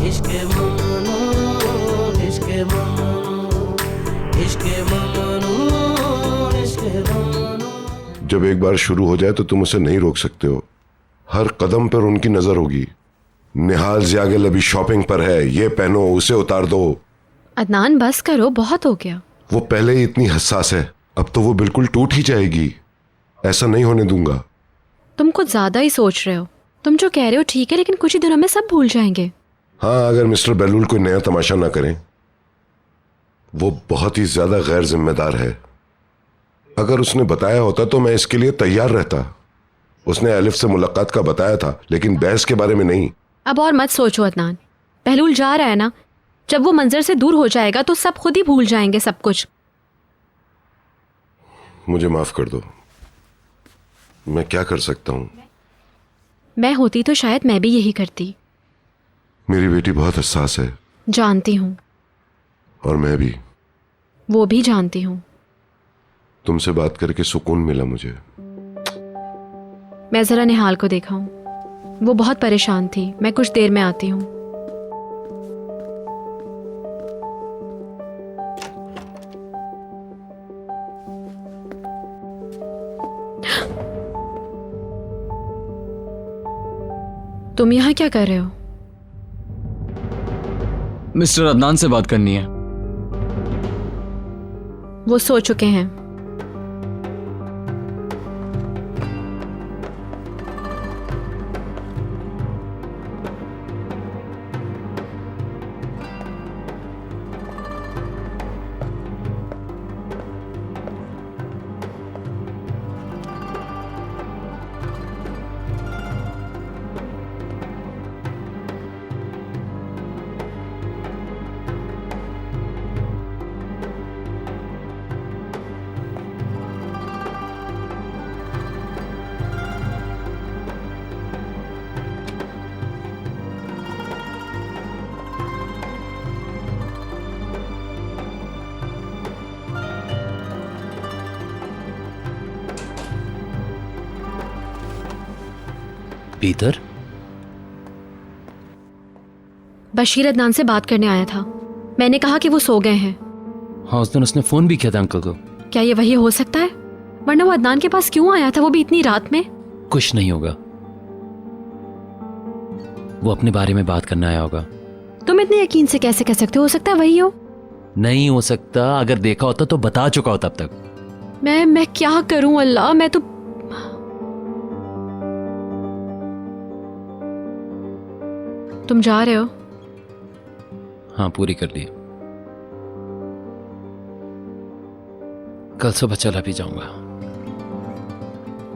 इश्क ममनू, इश्क ममनू, इश्क ममनू, इश्क ममनू। जब एक बार शुरू हो जाए तो तुम उसे नहीं रोक सकते हो। हर कदम पर उनकी नजर होगी। निहाल ज़ियागिल अभी शॉपिंग पर है, ये पहनो, उसे उतार दो। अदनान बस करो, बहुत हो गया। वो पहले ही इतनी हसास है, अब तो वो बिल्कुल टूट ही जाएगी। ऐसा नहीं होने दूंगा। तुम कुछ ज्यादा ही सोच रहे हो। तुम जो कह रहे हो ठीक है, लेकिन कुछ ही दिनों में सब भूल जाएंगे। हाँ, अगर मिस्टर बेलुल कोई नया तमाशा ना करें। वो बहुत ही ज्यादा गैर जिम्मेदार है। अगर उसने बताया होता तो मैं इसके लिए तैयार रहता। उसने एलिफ से मुलाकात का बताया था, लेकिन बहस के बारे में नहीं। अब और मत सोचो अदनान, बहलूल जा रहा है ना। जब वो मंजर से दूर हो जाएगा तो सब खुद ही भूल जाएंगे सब कुछ। मुझे माफ कर दो। मैं क्या कर सकता हूँ? मैं होती तो शायद मैं भी यही करती। मेरी बेटी बहुत हसास है। जानती हूँ। और मैं भी। वो भी जानती हूँ। तुमसे बात करके सुकून मिला मुझे। मैं जरा निहाल को देखा हूँ, वो बहुत परेशान थी। मैं कुछ देर में आती हूँ। तुम यहाँ क्या कर रहे हो? मिस्टर अदनान से बात करनी है। वो सो चुके हैं। पीतर? बशीर अदनान से बात करने आया था। मैंने कहा कि वो सो गए हैं। हाँ, उस दिन उसने फोन भी किया था अंकल को। क्या ये वही हो सकता है? वरना वो अदनान के पास क्यों आया था, वो भी इतनी रात में? कुछ नहीं होगा, वो अपने बारे में बात करने आया होगा। तुम इतने यकीन से कैसे कह सकते हो सकता है वही हो? नहीं हो सकता, अगर देखा होता तो बता चुका होता अब तक। मैं क्या करूं अल्लाह, मैं तो तुम जा रहे हो? हाँ, पूरी कर ली। कल सुबह चला भी जाऊंगा।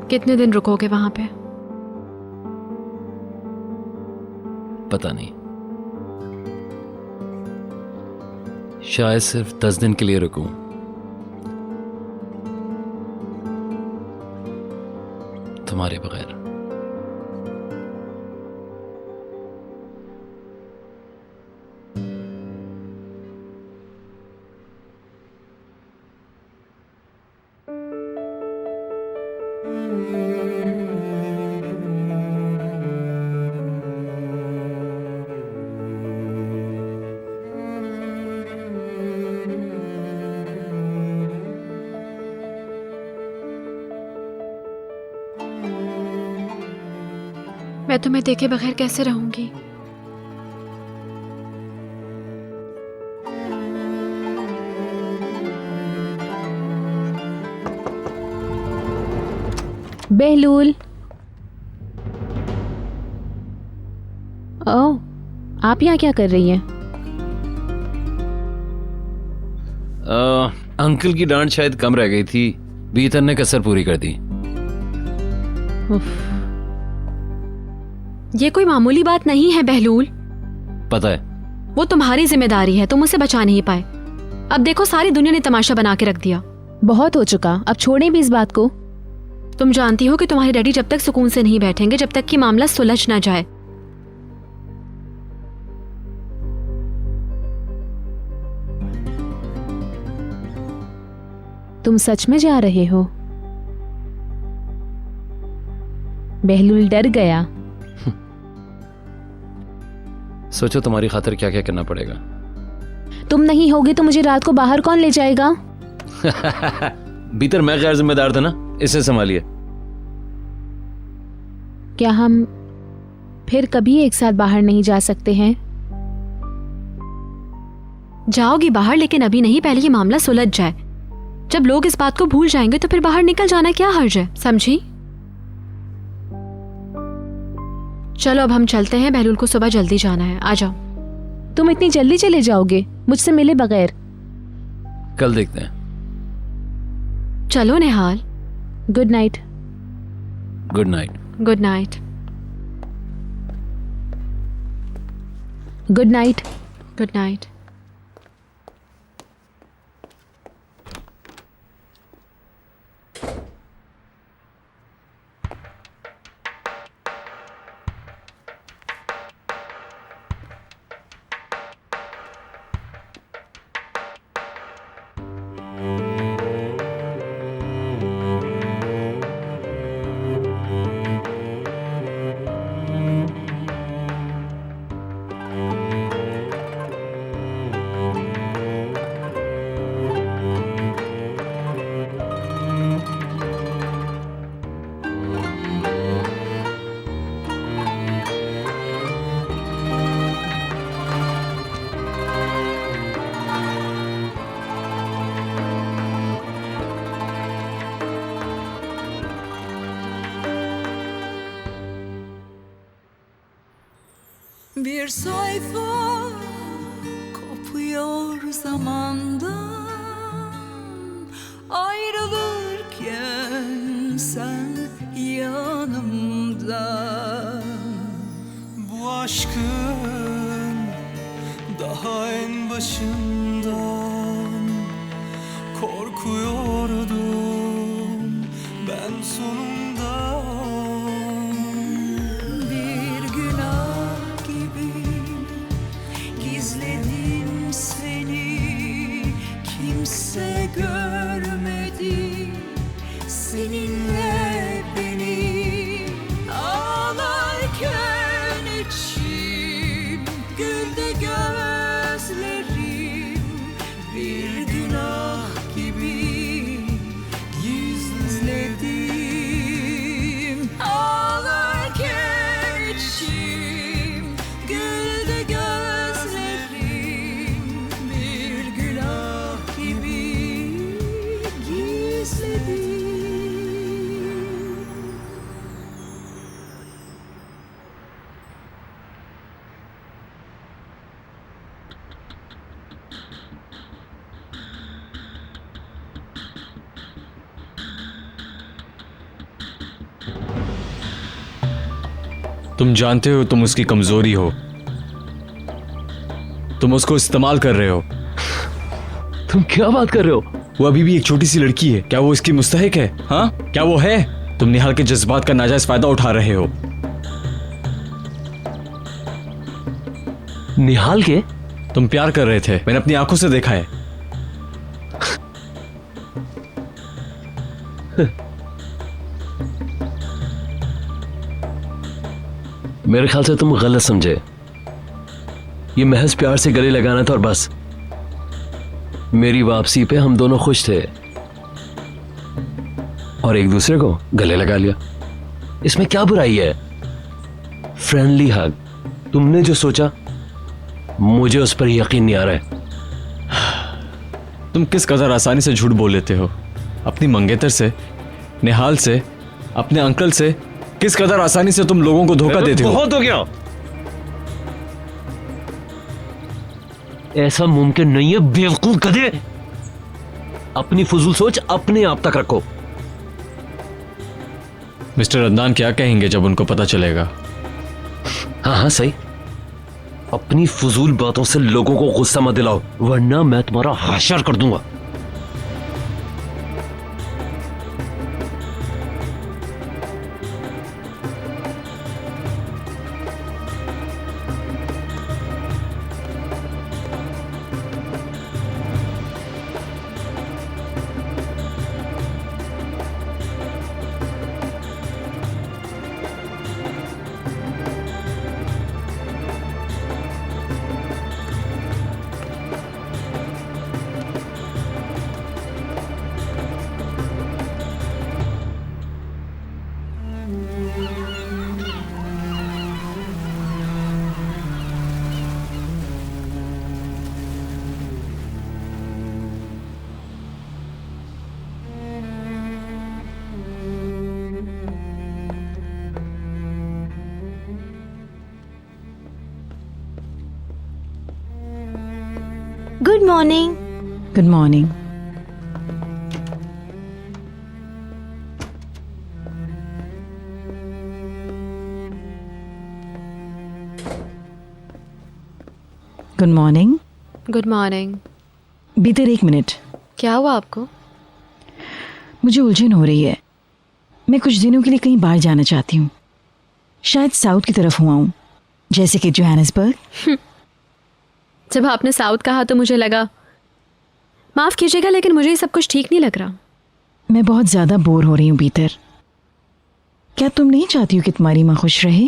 कितने दिन रुकोगे वहां पे? पता नहीं, शायद सिर्फ 10 दिन के लिए रुकूं। तुम्हारे बगैर। मैं तुम्हें देखे बगैर कैसे रहूंगी? बेहलूल, ओह, आप यहाँ क्या कर रही हैं? अंकल की डांट शायद कम रह गई थी, बीतर ने कसर पूरी कर दी। ये कोई मामूली बात नहीं है बहलूल। पता है, वो तुम्हारी जिम्मेदारी है, तुम उसे बचा नहीं पाए। अब देखो, सारी दुनिया ने तमाशा बना के रख दिया। बहुत हो चुका, अब छोड़ें भी इस बात को। तुम जानती हो कि तुम्हारे डैडी जब तक सुकून से नहीं बैठेंगे जब तक कि मामला सुलझ ना जाए। तुम सच में जा रहे हो? बेहलूल डर गया। सोचो तुम्हारी खातिर क्या क्या करना पड़ेगा। तुम नहीं होगे तो मुझे रात को बाहर कौन ले जाएगा? भीतर मैं गैर जिम्मेदार था ना, इसे संभालिए। क्या हम फिर कभी एक साथ बाहर नहीं जा सकते हैं? जाओगी बाहर, लेकिन अभी नहीं, पहले ये मामला सुलझ जाए। जब लोग इस बात को भूल जाएंगे तो फिर बाहर निकल जाना क्या हर्ज है, समझी? चलो अब हम चलते हैं, बहलूल को सुबह जल्दी जाना है। आ जाओ। तुम इतनी जल्दी चले जाओगे मुझसे मिले बगैर? कल देखते हैं। चलो Nihal. Good night. Good night. Good night. Good night. Good night. Bir sayfa kopuyor zamandan, ayrılırken sen yanımda. Bu aşkın daha en başından korkuyordum ben sonunda. Bir günah gibi gizledim seni, kimse görmedi seninle beni. Ağlarken içim, güldü gözlerim, bir günah gibi gizledim. Ağlarken içim, güldü gözlerim, bir günah gibi gizledim. तुम जानते हो तुम उसकी कमजोरी हो, तुम उसको इस्तेमाल कर रहे हो। तुम क्या बात कर रहे हो? वो अभी भी एक छोटी सी लड़की है, क्या वो इसकी मुस्तहिक है? हाँ, क्या वो है? तुम निहाल के जज्बात का नाजायज फायदा उठा रहे हो। निहाल के? तुम प्यार कर रहे थे, मैंने अपनी आंखों से देखा है। मेरे ख्याल से तुम गलत समझे। ये महज प्यार से गले लगाना था और बस। मेरी वापसी पे हम दोनों खुश थे और एक दूसरे को गले लगा लिया। इसमें क्या बुराई है? फ्रेंडली हग। तुमने जो सोचा मुझे उस पर यकीन नहीं आ रहा है। तुम किस कदर आसानी से झूठ बोल लेते हो। अपनी मंगेतर से, निहाल से, अपने अंकल से किस कदर आसानी से तुम लोगों को धोखा देते हो। बहुत हो गया। ऐसा मुमकिन नहीं है बेवकूफ गधे। अपनी फजूल सोच अपने आप तक रखो। मिस्टर अदनान क्या कहेंगे जब उनको पता चलेगा? हाँ हाँ सही। अपनी फजूल बातों से लोगों को गुस्सा मत दिलाओ, वरना मैं तुम्हारा हाशर कर दूंगा। Good morning. Good morning. Good morning. Good morning. बीते एक मिनट, क्या हुआ आपको? मुझे उलझन हो रही है। मैं कुछ दिनों के लिए कहीं बाहर जाना चाहती हूँ, शायद साउथ की तरफ हुआ हूँ, जैसे कि जोहानिसबर्ग। जब आपने साउथ कहा तो मुझे लगा, माफ़ कीजिएगा लेकिन मुझे ये सब कुछ ठीक नहीं लग रहा। मैं बहुत ज़्यादा बोर हो रही हूँ बीतर। क्या तुम नहीं चाहती हो कि तुम्हारी माँ खुश रहे?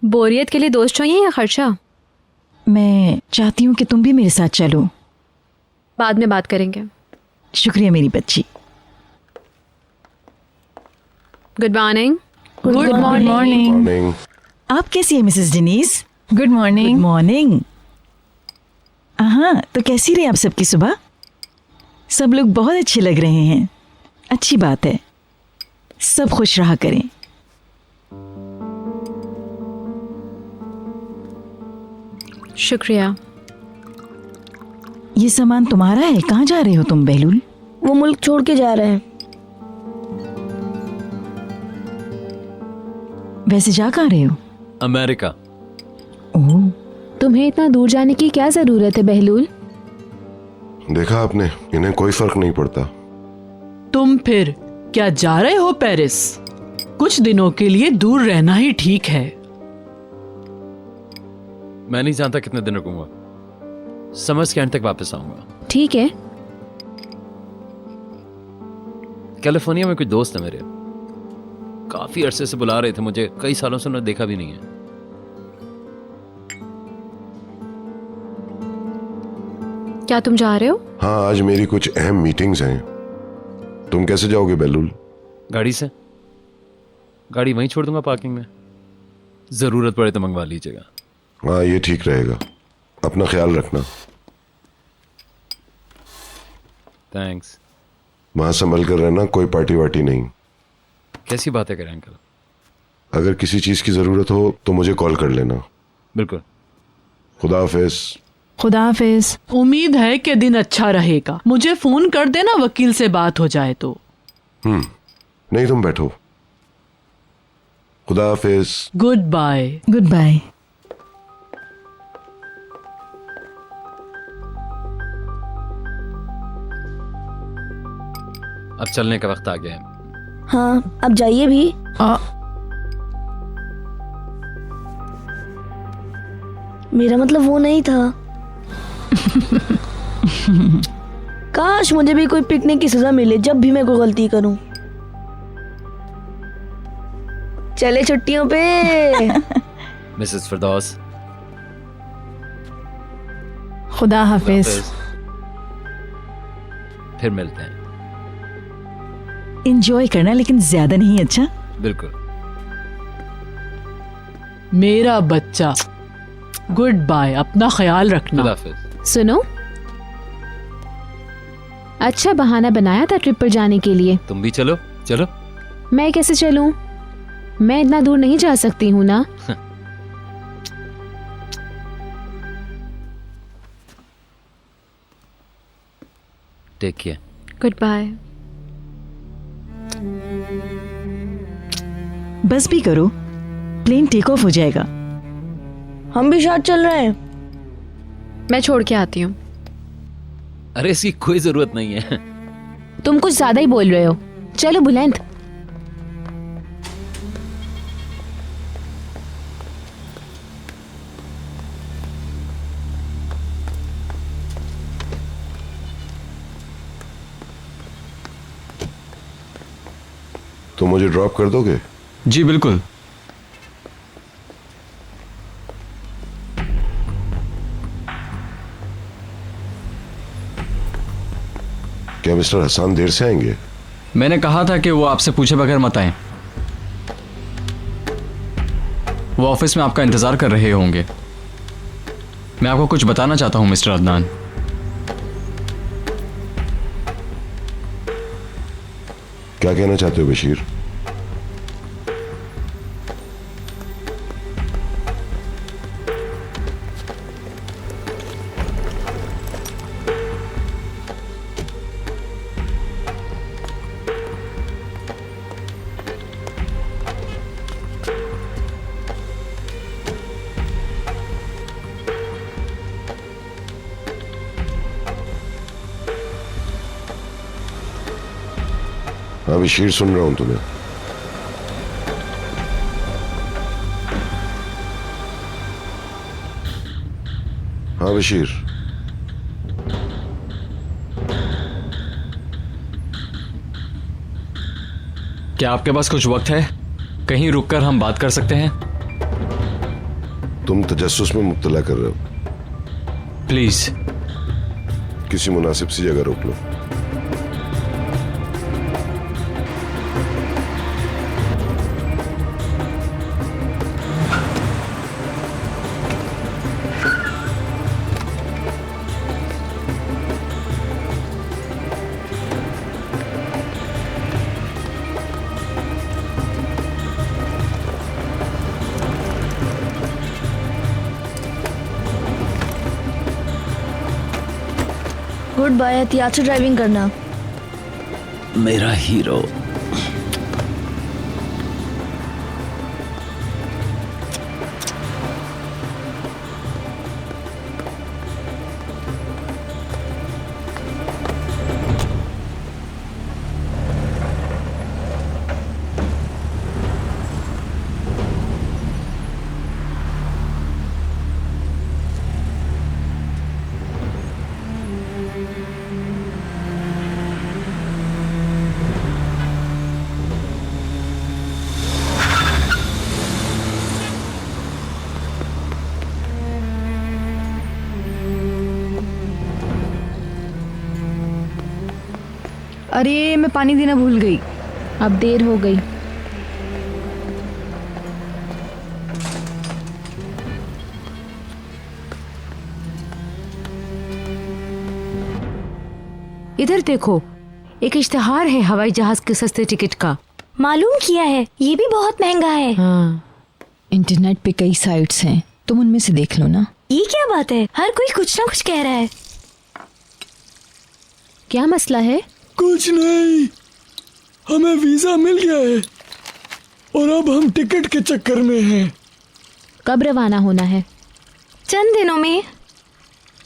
बोरियत के लिए दोस्त चाहिए या खर्चा? मैं चाहती हूँ कि तुम भी मेरे साथ चलो। बाद में बात करेंगे। शुक्रिया मेरी बच्ची। Good morning. Good morning. Morning. आप कैसी है Mrs Denise? Good morning. Good morning. हाँ, तो कैसी रही आप सबकी सुबह? सब लोग बहुत अच्छे लग रहे हैं। अच्छी बात है, सब खुश रहा करें। शुक्रिया। ये सामान तुम्हारा है? कहाँ जा रहे हो तुम बहलूल? वो मुल्क छोड़ के जा रहे हैं। वैसे जा कहाँ रहे हो? अमेरिका। ओह, तुम्हें इतना दूर जाने की क्या जरूरत है बहलूल? देखा आपने, इन्हें कोई फर्क नहीं पड़ता। तुम फिर क्या जा रहे हो पेरिस? कुछ दिनों के लिए दूर रहना ही ठीक है। मैं नहीं जानता कितने दिन रुकूंगा, समझ के एंड तक वापस आऊंगा। ठीक है। कैलिफोर्निया में कुछ दोस्त है मेरे, काफी अरसे से बुला रहे थे मुझे, कई सालों से उन्हें देखा भी नहीं है। क्या तुम जा रहे हो? हाँ, आज मेरी कुछ अहम मीटिंग्स हैं। तुम कैसे जाओगे बेलूल? गाड़ी से। गाड़ी वहीं छोड़ दूंगा पार्किंग में, जरूरत पड़े तो मंगवा लीजिएगा। हाँ, ये ठीक रहेगा। अपना ख्याल रखना। थैंक्स। वहां संभल कर रहना, कोई पार्टी वार्टी नहीं। कैसी बातें करें अंकल? अगर किसी चीज की जरूरत हो तो मुझे कॉल कर लेना। बिल्कुल। खुदा हाफिज। खुदा हाफिज। उम्मीद है कि दिन अच्छा रहेगा। मुझे फोन कर देना वकील से बात हो जाए तो। नहीं, तुम बैठो। खुदा हाफिज। Goodbye. Goodbye. अब चलने का वक्त आ गया है। हाँ, अब जाइए भी। मेरा मतलब वो नहीं था। काश मुझे भी कोई पिटने की सजा मिले जब भी मैं कोई गलती करूं। चले छुट्टियों पे। मिसेस फिरदौस। खुदा हाफिज। फिर मिलते हैं। एंजॉय करना, लेकिन ज्यादा नहीं। अच्छा? बिल्कुल। मेरा बच्चा, गुड बाय। अपना ख्याल रखना। खुदा हाफिज। सुनो, अच्छा बहाना बनाया था ट्रिप पर जाने के लिए। तुम भी चलो। चलो। मैं कैसे चलूं? मैं इतना दूर नहीं जा सकती हूँ ना। Take care. Goodbye. बस भी करो, प्लेन टेक ऑफ हो जाएगा। हम भी साथ चल रहे हैं। मैं छोड़ के आती हूँ। अरे इसकी कोई जरूरत नहीं है। तुम कुछ ज्यादा ही बोल रहे हो। चलो बुलंद। तो मुझे ड्रॉप कर दोगे? जी बिल्कुल। क्या मिस्टर हसन देर से आएंगे? मैंने कहा था कि वो आपसे पूछे बगैर मत आए। वो ऑफिस में आपका इंतजार कर रहे होंगे। मैं आपको कुछ बताना चाहता हूं मिस्टर अदनान। क्या कहना चाहते हो बशीर? हाँ बशीर, सुन रहा हूं तुम्हें। हाँ बशीर। क्या आपके पास कुछ वक्त है? कहीं रुककर हम बात कर सकते हैं? तुम तजस्सुस में मुब्तला कर रहे हो। प्लीज। किसी मुनासिब सी जगह रोक लो। गुड बाय, एहतियात से ड्राइविंग करना। मेरा हीरो। अरे मैं पानी देना भूल गई। अब देर हो गई। इधर देखो, एक इश्तिहार है हवाई जहाज के सस्ते टिकट का। मालूम किया है, ये भी बहुत महंगा है। हाँ, इंटरनेट पे कई साइट्स हैं, तुम उनमें से देख लो ना। ये क्या बात है, हर कोई कुछ ना कुछ कह रहा है। क्या मसला है? कुछ नहीं, हमें वीजा मिल गया है और अब हम टिकट के चक्कर में हैं। कब रवाना होना है? चंद दिनों में।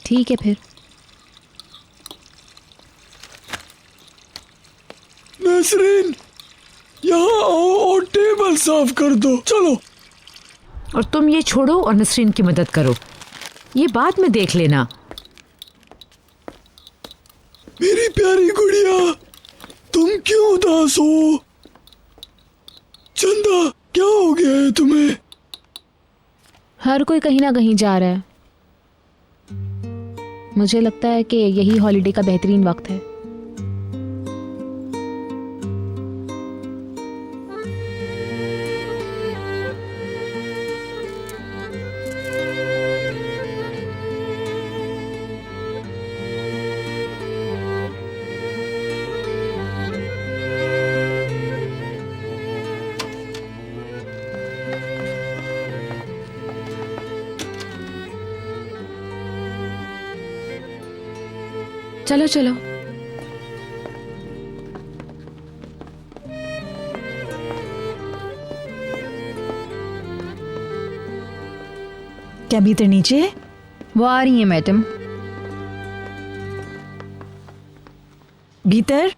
ठीक है फिर। नसरीन, यहाँ आओ और टेबल साफ कर दो, चलो। और तुम ये छोड़ो और नसरीन की मदद करो, ये बाद में देख लेना। मेरी प्यारी गुड़िया, तुम क्यों उदास हो? चंदा, क्या हो गया है तुम्हें? हर कोई कहीं ना कहीं जा रहा है। मुझे लगता है कि यही हॉलिडे का बेहतरीन वक्त है। चलो चलो। क्या भीतर नीचे है? वो आ रही है मैडम। भीतर?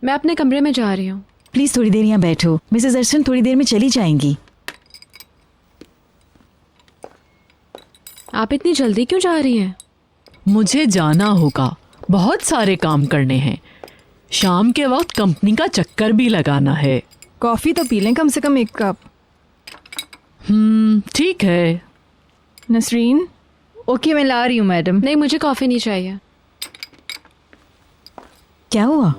मैं अपने कमरे में जा रही हूँ। प्लीज थोड़ी देर यहाँ बैठो, मिसेस अर्शन थोड़ी देर में चली जाएंगी। आप इतनी जल्दी क्यों जा रही हैं? मुझे जाना होगा, बहुत सारे काम करने हैं। शाम के वक्त कंपनी का चक्कर भी लगाना है। कॉफी तो पी लें कम से कम एक कप। ठीक है। नसरीन, ओके मैं ला रही हूँ मैडम। नहीं, मुझे कॉफी नहीं चाहिए। क्या हुआ?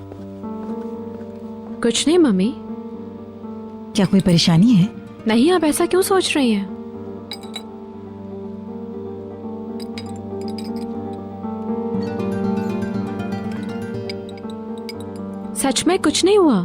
कुछ नहीं मम्मी। क्या कोई परेशानी है? नहीं, आप ऐसा क्यों सोच रही हैं? सच में कुछ नहीं हुआ।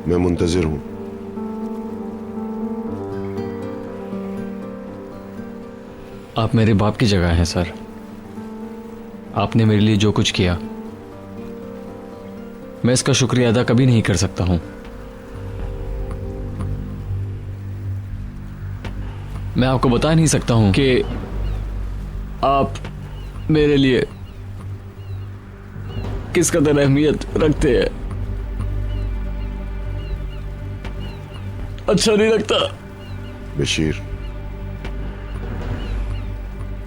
मैं मुंतजिर हूं। आप मेरे बाप की जगह हैं सर। आपने मेरे लिए जो कुछ किया, मैं इसका शुक्रिया अदा कभी नहीं कर सकता हूं। मैं आपको बता नहीं सकता हूं कि आप मेरे लिए किस कदर अहमियत रखते हैं। अच्छा नहीं लगता। बशीर,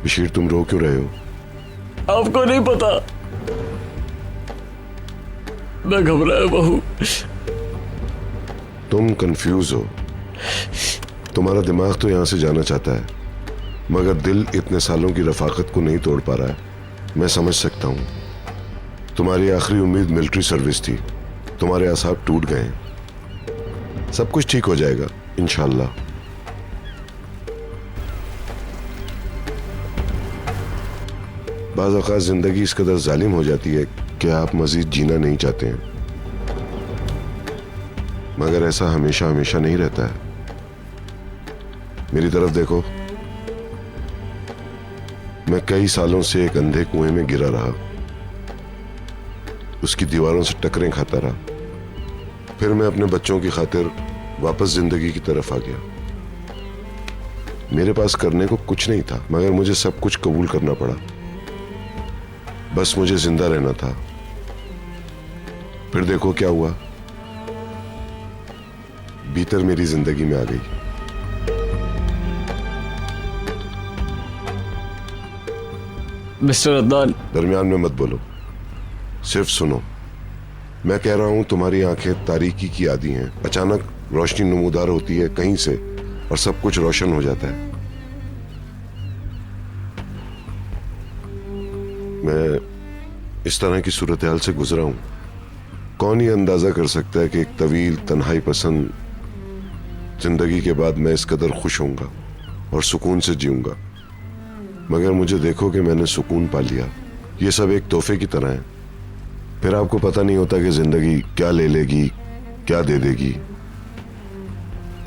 बशीर तुम रो क्यों रहे हो? आपको नहीं पता, मैं घबराया बहू। तुम कंफ्यूज हो। तुम्हारा दिमाग तो यहां से जाना चाहता है, मगर दिल इतने सालों की रफाकत को नहीं तोड़ पा रहा है। मैं समझ सकता हूं। तुम्हारी आखिरी उम्मीद मिलिट्री सर्विस थी, तुम्हारे आसाब टूट गए हैं। सब कुछ ठीक हो जाएगा इंशाल्लाह। बाज़ औक़ात जिंदगी इस कदर जालिम हो जाती है कि आप मजीद जीना नहीं चाहते हैं, मगर ऐसा हमेशा हमेशा नहीं रहता है। मेरी तरफ देखो, मैं कई सालों से एक अंधे कुएं में गिरा रहा, उसकी दीवारों से टकरें खाता रहा। फिर मैं अपने बच्चों की खातिर वापस जिंदगी की तरफ आ गया। मेरे पास करने को कुछ नहीं था, मगर मुझे सब कुछ कबूल करना पड़ा। बस मुझे जिंदा रहना था। फिर देखो क्या हुआ, भीतर मेरी जिंदगी में आ गई। मिस्टर अदनान, दरमियान में मत बोलो, सिर्फ सुनो। मैं कह रहा हूं तुम्हारी आंखें तारीकी की आदी हैं। अचानक रोशनी नमूदार होती है कहीं से और सब कुछ रोशन हो जाता है। मैं इस तरह की सूरत हाल से गुजरा हूं। कौन ही अंदाजा कर सकता है कि एक तवील तन्हाई पसंद जिंदगी के बाद मैं इस कदर खुश होऊंगा और सुकून से जीऊंगा। मगर मुझे देखो कि मैंने सुकून पा लिया। ये सब एक तोहफे की तरह है। फिर आपको पता नहीं होता कि जिंदगी क्या ले लेगी, क्या दे देगी।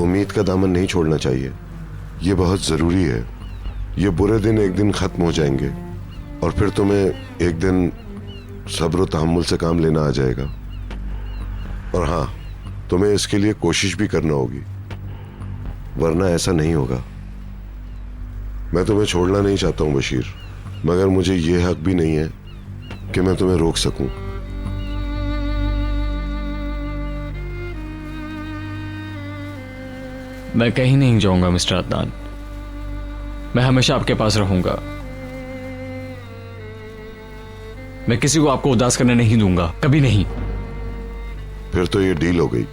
उम्मीद का दामन नहीं छोड़ना चाहिए, ये बहुत जरूरी है। ये बुरे दिन एक दिन खत्म हो जाएंगे और फिर तुम्हें एक दिन सब्र और तहम्मुल से काम लेना आ जाएगा। और हाँ, तुम्हें इसके लिए कोशिश भी करना होगी, वरना ऐसा नहीं होगा। मैं तुम्हें छोड़ना नहीं चाहता हूं बशीर, मगर मुझे यह हक भी नहीं है कि मैं तुम्हें रोक सकूं। मैं कहीं नहीं जाऊंगा मिस्टर अदनान। मैं हमेशा आपके पास रहूंगा। मैं किसी को आपको उदास करने नहीं दूंगा, कभी नहीं। फिर तो ये डील हो गई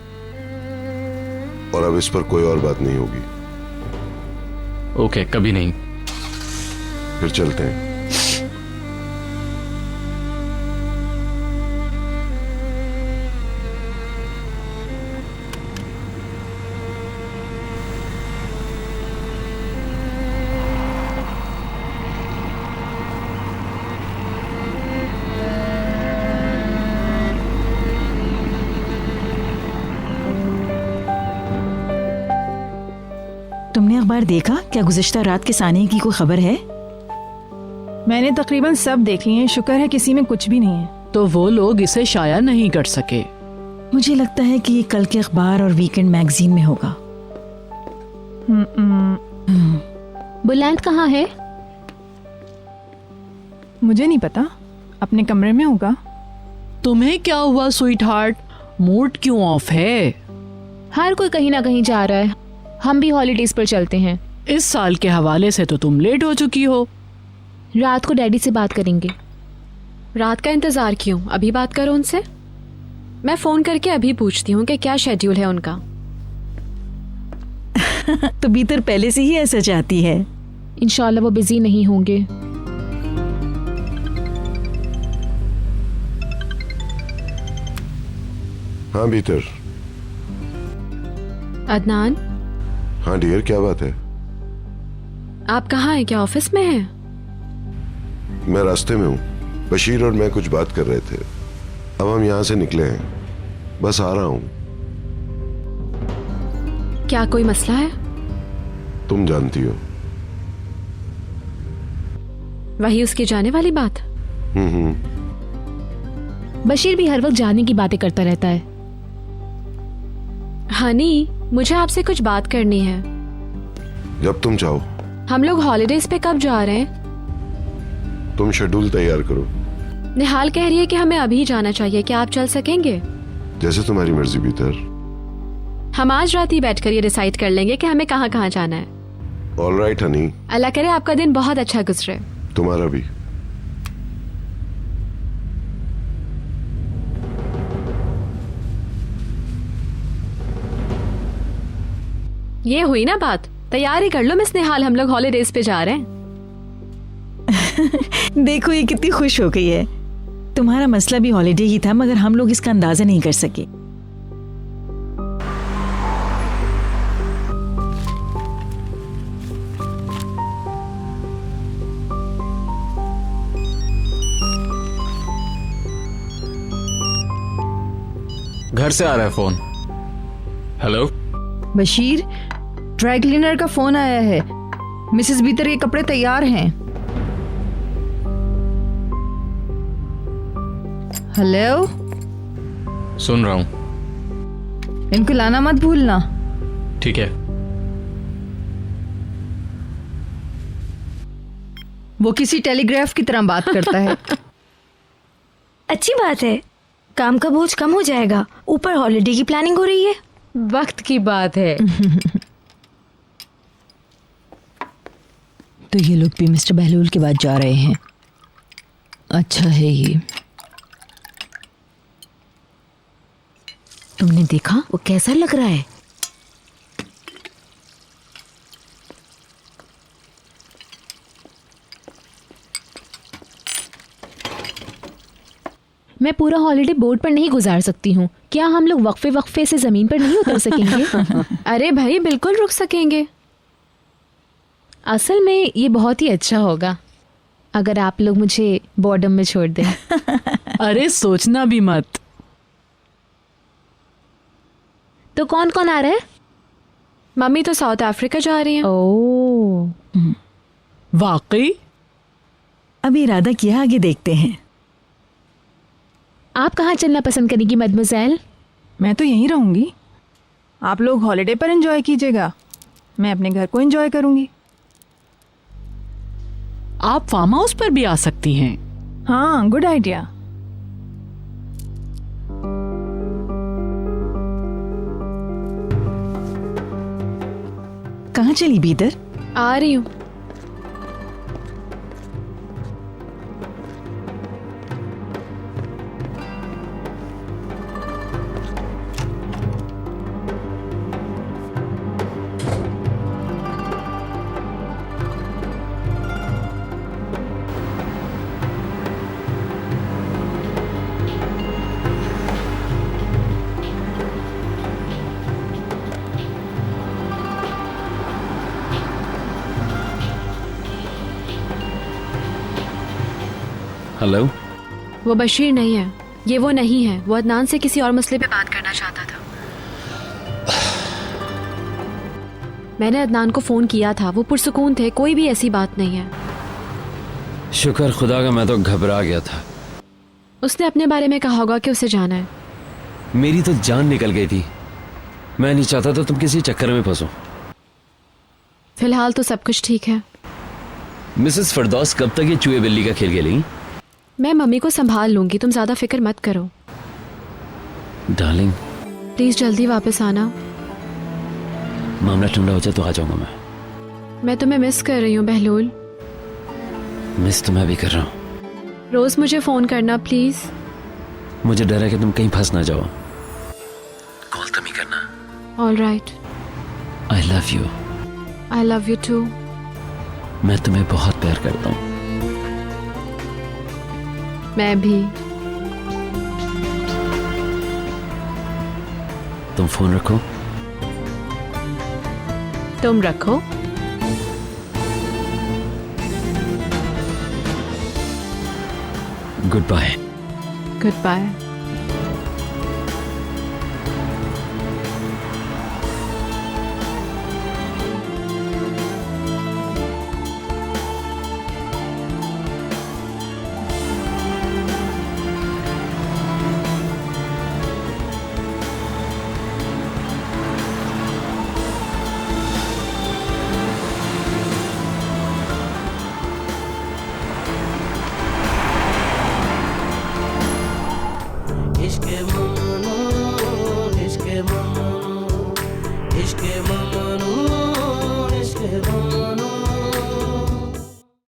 और अब इस पर कोई और बात नहीं होगी। ओके, कभी नहीं। फिर चलते हैं। तुमने अखबार देखा? क्या गुज़िश्ता रात के सानिया की कोई खबर है? मैंने तकरीबन सब देख लिए हैं, शुक्र है किसी में कुछ भी नहीं है। तो वो लोग इसे शाया नहीं कर सके। मुझे लगता है कि ये कल के अखबार और वीकेंड मैगजीन में होगा। बुलंद कहाँ है? मुझे नहीं पता, अपने कमरे में होगा। तुम्हें क्या हुआ स्वीट हार्ट? मूड क्यों ऑफ है? हर कोई कहीं ना कहीं जा रहा है, हम भी हॉलीडेज पर चलते हैं। इस साल के हवाले से तो तुम लेट हो चुकी हो। रात को डैडी से बात करेंगे। रात का इंतजार क्यों, अभी बात करो उनसे। मैं फोन करके अभी पूछती हूँ कि क्या शेड्यूल है उनका। तो बीतर पहले से ही ऐसा चाहती है। इंशाल्लाह वो बिजी नहीं होंगे। हाँ भीतर। अदनान, हाँ डियर, क्या बात है? आप कहाँ हैं? क्या ऑफिस में हैं? मैं रास्ते में हूँ। बशीर और मैं कुछ बात कर रहे थे, अब हम यहाँ से निकले हैं, बस आ रहा हूँ। क्या कोई मसला है? तुम जानती हो। वही उसके जाने वाली बात। बशीर भी हर वक्त जाने की बातें करता रहता है। हनी, मुझे आपसे कुछ बात करनी है। जब तुम चाहो। हम लोग हॉलिडेज पे कब जा रहे हैं? तुम शेड्यूल तैयार करो। निहाल कह रही है कि हमें अभी जाना चाहिए, क्या आप चल सकेंगे? जैसे तुम्हारी मर्जी भीतर। हम आज रात ही बैठकर ये डिसाइड कर लेंगे कि हमें कहाँ कहाँ जाना है। All right Honey. अल्लाह करे आपका दिन बहुत अच्छा गुजरे। तुम्हारा भी। ये हुई ना बात, तैयारी कर लो मिस निहाल, हम लोग हॉलिडेज पे जा रहे हैं। देखो ये कितनी खुश हो गई है। तुम्हारा मसला भी हॉलिडे ही था, मगर हम लोग इसका अंदाजा नहीं कर सके। घर से आ रहा है phone. Hello Bashir, dry cleaner का फोन आया है। मिसेस बीतर के कपड़े तैयार हैं। हेलो, सुन रहा हूँ। इनको लाना मत भूलना। ठीक है। वो किसी टेलीग्राफ की तरह बात करता है। अच्छी बात है, काम का बोझ कम हो जाएगा। ऊपर हॉलिडे की प्लानिंग हो रही है। वक्त की बात है। तो ये लोग भी मिस्टर बहलूल के बाद जा रहे हैं। अच्छा है ये। तुमने देखा वो कैसा लग रहा है? मैं पूरा हॉलिडे बोर्ड पर नहीं गुजार सकती हूँ। क्या हम लोग वक्फे वक्फे से जमीन पर नहीं उतर सकेंगे? अरे भाई बिल्कुल रुक सकेंगे। असल में ये बहुत ही अच्छा होगा अगर आप लोग मुझे बॉर्डम में छोड़ दें। अरे सोचना भी मत। तो कौन कौन आ रहा है? मम्मी तो साउथ अफ्रीका जा रही हैं। ओह, वाकई? अब इरादा किया, आगे देखते हैं। आप कहाँ चलना पसंद करेंगी मदमुज़ैल? मैं तो यहीं रहूंगी। आप लोग हॉलिडे पर एंजॉय कीजिएगा, मैं अपने घर को एंजॉय करूंगी। आप फार्म हाउस पर भी आ सकती हैं। हाँ, गुड आइडिया। कहाँ चली बीदर? आ रही हूँ। हेलो। वो बशीर नहीं है, ये वो नहीं है। वो अदनान से किसी और मसले पे बात करना चाहता था। मैंने अदनान को फोन किया था, वो पुरसुकून थे, कोई भी ऐसी बात नहीं है। शुक्र खुदा का, मैं तो घबरा गया था। उसने अपने बारे में कहा होगा कि उसे जाना है। मेरी तो जान निकल गई थी। मैं नहीं चाहता था तुम किसी चक्कर में फंसो। फिलहाल तो सब कुछ ठीक है। मिसेस फरदौस कब तक ये चूहे बिल्ली का खेल खेलेंगी? मैं मम्मी को संभाल लूंगी, तुम ज्यादा फिक्र मत करो। डार्लिंग, प्लीज जल्दी वापस आना। मामला ठंडा हो जाए तो आ जाऊंगा मैं तुम्हें मिस कर रही हूँ बहलूल। मिस तो मैं भी कर रहा हूँ। रोज मुझे फोन करना प्लीज। मुझे डर है कि तुम कहीं फंस ना जाओ। कॉल तुम ही करना। All right. I love you. I love you too. मैं तुम्हें बहुत प्यार करता हूँ। मैं भी। तुम फोन रखो। तुम रखो। Goodbye. Goodbye. इश्क ममनू